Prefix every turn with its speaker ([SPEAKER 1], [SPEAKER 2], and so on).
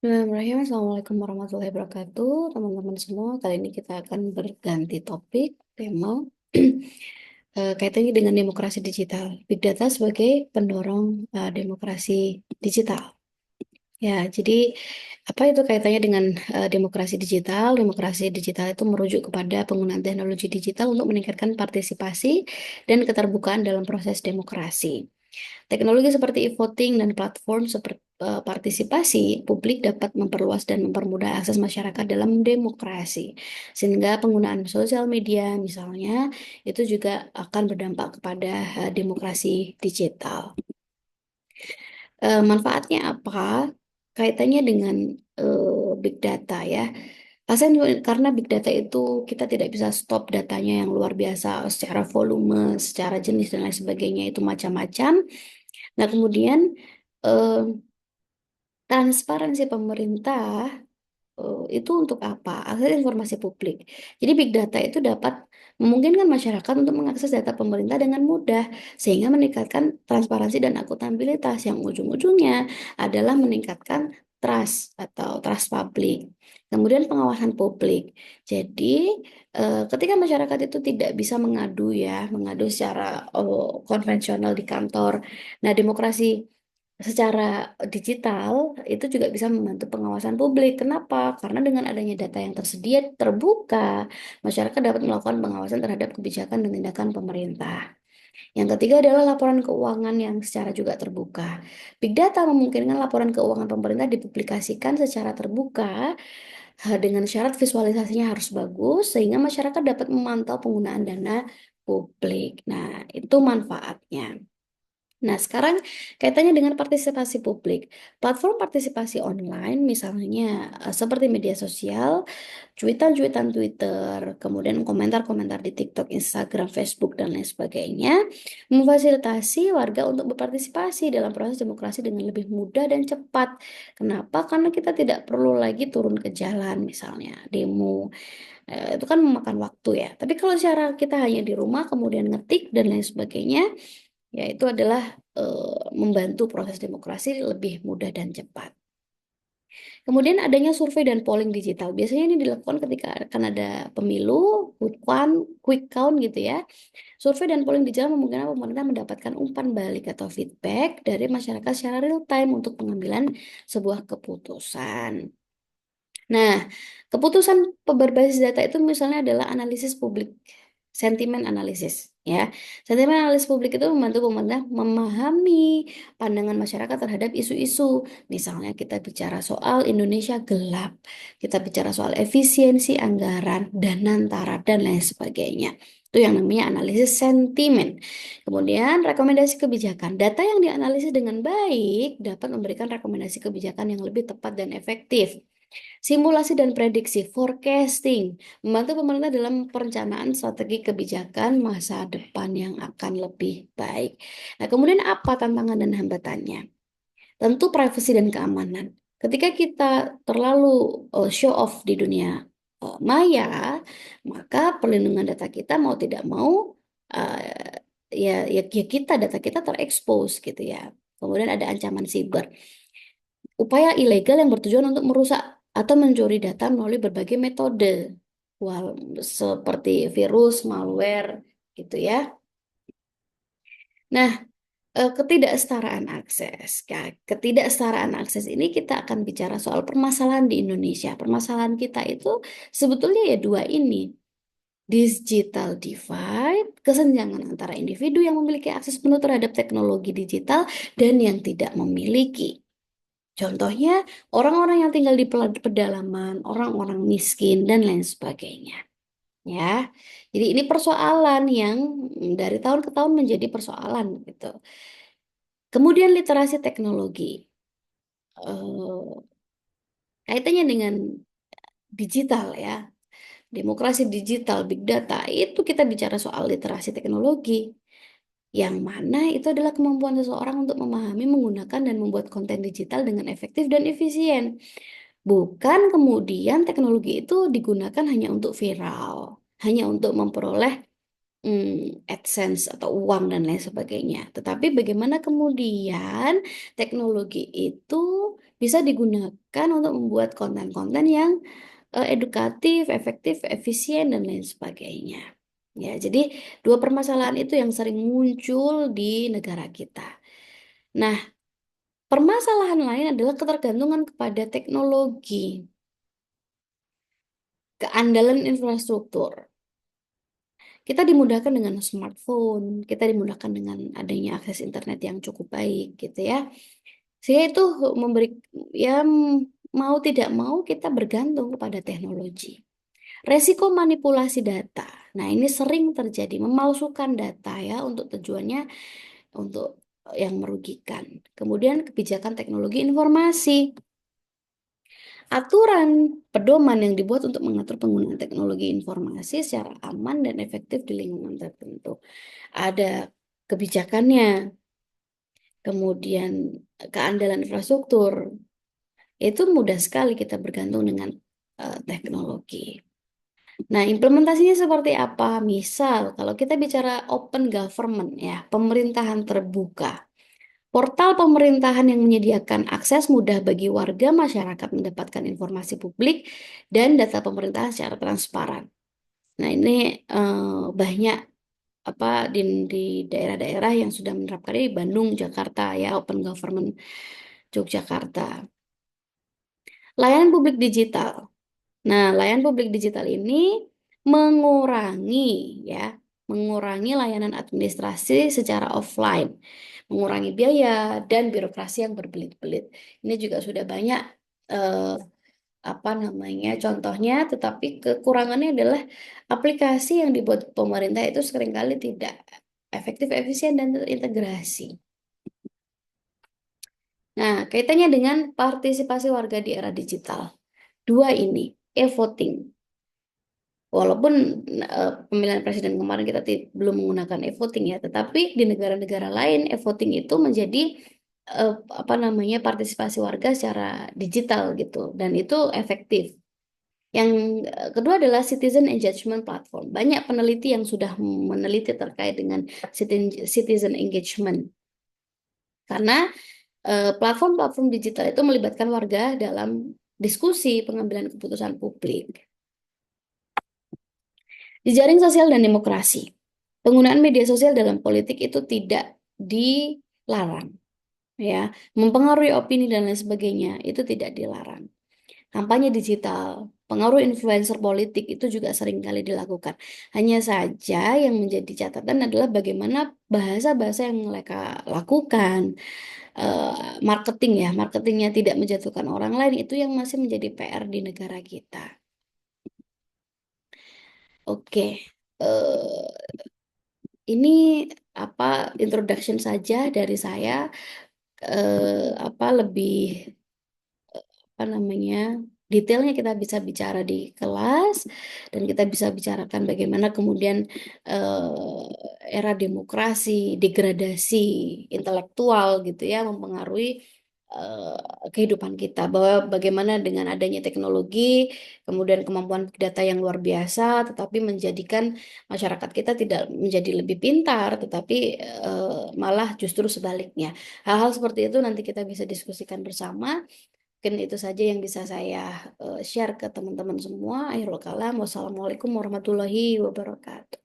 [SPEAKER 1] Bismillahirrahmanirrahim. Assalamualaikum warahmatullahi wabarakatuh, teman-teman semua. Kali ini kita akan berganti topik, tema kaitannya dengan demokrasi digital. Big data sebagai pendorong demokrasi digital. Ya, jadi apa itu kaitannya dengan demokrasi digital? Demokrasi digital itu merujuk kepada penggunaan teknologi digital untuk meningkatkan partisipasi dan keterbukaan dalam proses demokrasi. Teknologi seperti e-voting dan platform seperti partisipasi publik dapat memperluas dan mempermudah akses masyarakat dalam demokrasi. Sehingga penggunaan sosial media misalnya itu juga akan berdampak kepada demokrasi digital. Manfaatnya apa? Kaitannya dengan big data ya. Karena big data itu kita tidak bisa stop datanya yang luar biasa secara volume, secara jenis dan lain sebagainya itu macam-macam. Nah, kemudian eh, transparansi pemerintah itu untuk apa? Akses informasi publik. Jadi big data itu dapat memungkinkan masyarakat untuk mengakses data pemerintah dengan mudah sehingga meningkatkan transparansi dan akuntabilitas yang ujung-ujungnya adalah meningkatkan trust atau trust publik. Kemudian pengawasan publik. Jadi ketika masyarakat itu tidak bisa mengadu secara konvensional di kantor. Nah, demokrasi secara digital itu juga bisa membantu pengawasan publik. Kenapa? Karena dengan adanya data yang tersedia terbuka, masyarakat dapat melakukan pengawasan terhadap kebijakan dan tindakan pemerintah. Yang ketiga adalah laporan keuangan yang secara juga terbuka. Big data memungkinkan laporan keuangan pemerintah dipublikasikan secara terbuka dengan syarat visualisasinya harus bagus sehingga masyarakat dapat memantau penggunaan dana publik. Nah, itu manfaatnya. Nah, sekarang kaitannya dengan partisipasi publik. Platform partisipasi online, misalnya seperti media sosial, cuitan-cuitan Twitter, kemudian komentar-komentar di TikTok, Instagram, Facebook, dan lain sebagainya, memfasilitasi warga untuk berpartisipasi dalam proses demokrasi dengan lebih mudah dan cepat. Kenapa? Karena kita tidak perlu lagi turun ke jalan, misalnya demo. Itu kan memakan waktu ya. Tapi kalau cara kita hanya di rumah, kemudian ngetik dan lain sebagainya, ya itu adalah membantu proses demokrasi lebih mudah dan cepat. Kemudian adanya survei dan polling digital. Biasanya ini dilakukan ketika akan ada pemilu, quick count gitu ya. Survei dan polling digital memungkinkan pemerintah mendapatkan umpan balik atau feedback dari masyarakat secara real time untuk pengambilan sebuah keputusan. Nah, keputusan berbasis data itu misalnya adalah analisis publik, sentimen analisis. Ya, sentimen analisis publik itu membantu pemerintah memahami pandangan masyarakat terhadap isu-isu. Misalnya kita bicara soal Indonesia gelap, kita bicara soal efisiensi anggaran, dana antara, dan lain sebagainya. Itu yang namanya analisis sentimen. Kemudian rekomendasi kebijakan. Data yang dianalisis dengan baik dapat memberikan rekomendasi kebijakan yang lebih tepat dan efektif. Simulasi dan prediksi, forecasting, membantu pemerintah dalam perencanaan strategi kebijakan masa depan yang akan lebih baik. Nah, kemudian apa tantangan dan hambatannya? Tentu privasi dan keamanan. Ketika kita terlalu show off di dunia maya, maka perlindungan data kita mau tidak mau ya kita data kita terekspos gitu ya. Kemudian ada ancaman siber. Upaya ilegal yang bertujuan untuk merusak atau mencuri data melalui berbagai metode, wal- seperti virus, malware, gitu ya. Nah, ketidaksetaraan akses. Ketidaksetaraan akses ini kita akan bicara soal permasalahan di Indonesia. Permasalahan kita itu sebetulnya ya dua ini. Digital divide, kesenjangan antara individu yang memiliki akses penuh terhadap teknologi digital dan yang tidak memiliki. Contohnya, orang-orang yang tinggal di pedalaman, orang-orang miskin, dan lain sebagainya. Ya, jadi ini persoalan yang dari tahun ke tahun menjadi persoalan gitu. Kemudian literasi teknologi. Eh, Kaitannya dengan digital ya, demokrasi digital, big data, itu kita bicara soal literasi teknologi. Yang mana itu adalah kemampuan seseorang untuk memahami, menggunakan, dan membuat konten digital dengan efektif dan efisien. Bukan kemudian teknologi itu digunakan hanya untuk viral, hanya untuk memperoleh AdSense atau uang dan lain sebagainya. Tetapi bagaimana kemudian teknologi itu bisa digunakan untuk membuat konten-konten yang edukatif, efektif, efisien dan lain sebagainya. Ya, jadi dua permasalahan itu yang sering muncul di negara kita. Nah, permasalahan lain adalah ketergantungan kepada teknologi, keandalan infrastruktur. Kita dimudahkan dengan smartphone, kita dimudahkan dengan adanya akses internet yang cukup baik gitu ya. Sehingga itu memberi ya mau tidak mau kita bergantung kepada teknologi. Resiko manipulasi data. Nah, ini sering terjadi memalsukan data ya untuk tujuannya untuk yang merugikan. Kemudian kebijakan teknologi informasi. Aturan pedoman yang dibuat untuk mengatur penggunaan teknologi informasi secara aman dan efektif di lingkungan tertentu. Ada kebijakannya, kemudian keandalan infrastruktur. Itu mudah sekali kita bergantung dengan teknologi. Nah, implementasinya seperti apa? Misal, kalau kita bicara open government ya, pemerintahan terbuka. Portal pemerintahan yang menyediakan akses mudah bagi warga masyarakat mendapatkan informasi publik dan data pemerintahan secara transparan. Nah, ini banyak apa di daerah-daerah yang sudah menerapkan ini, Bandung, Jakarta ya, Open Government Yogyakarta. Layanan publik digital. Nah, layanan publik digital ini mengurangi ya, mengurangi layanan administrasi secara offline, mengurangi biaya dan birokrasi yang berbelit-belit. Ini juga sudah banyak eh, apa namanya contohnya, tetapi kekurangannya adalah aplikasi yang dibuat pemerintah itu seringkali tidak efektif, efisien dan terintegrasi. Nah, kaitannya dengan partisipasi warga di era digital. Dua ini, e-voting. Walaupun pemilihan presiden kemarin kita belum menggunakan e-voting ya, tetapi di negara-negara lain e-voting itu menjadi apa namanya partisipasi warga secara digital gitu, dan itu efektif. Yang kedua adalah citizen engagement platform. Banyak peneliti yang sudah meneliti terkait dengan citizen engagement, karena platform-platform digital itu melibatkan warga dalam diskusi pengambilan keputusan publik. Jejaring sosial dan demokrasi. Penggunaan media sosial dalam politik itu tidak dilarang, ya. Mempengaruhi opini dan lain sebagainya itu tidak dilarang. Kampanye digital, pengaruh influencer politik itu juga sering kali dilakukan. Hanya saja yang menjadi catatan adalah bagaimana bahasa-bahasa yang mereka lakukan, marketing ya, marketingnya tidak menjatuhkan orang lain, itu yang masih menjadi PR di negara kita. Oke, ini apa introduction saja dari saya, apa lebih apa namanya detailnya kita bisa bicara di kelas dan kita bisa bicarakan bagaimana kemudian era demokrasi, degradasi intelektual gitu ya mempengaruhi kehidupan kita, bahwa bagaimana dengan adanya teknologi kemudian kemampuan big data yang luar biasa tetapi menjadikan masyarakat kita tidak menjadi lebih pintar tetapi malah justru sebaliknya. Hal-hal seperti itu nanti kita bisa diskusikan bersama. Mungkin itu saja yang bisa saya share ke teman-teman semua. Akhirul kalam. Wassalamualaikum warahmatullahi wabarakatuh.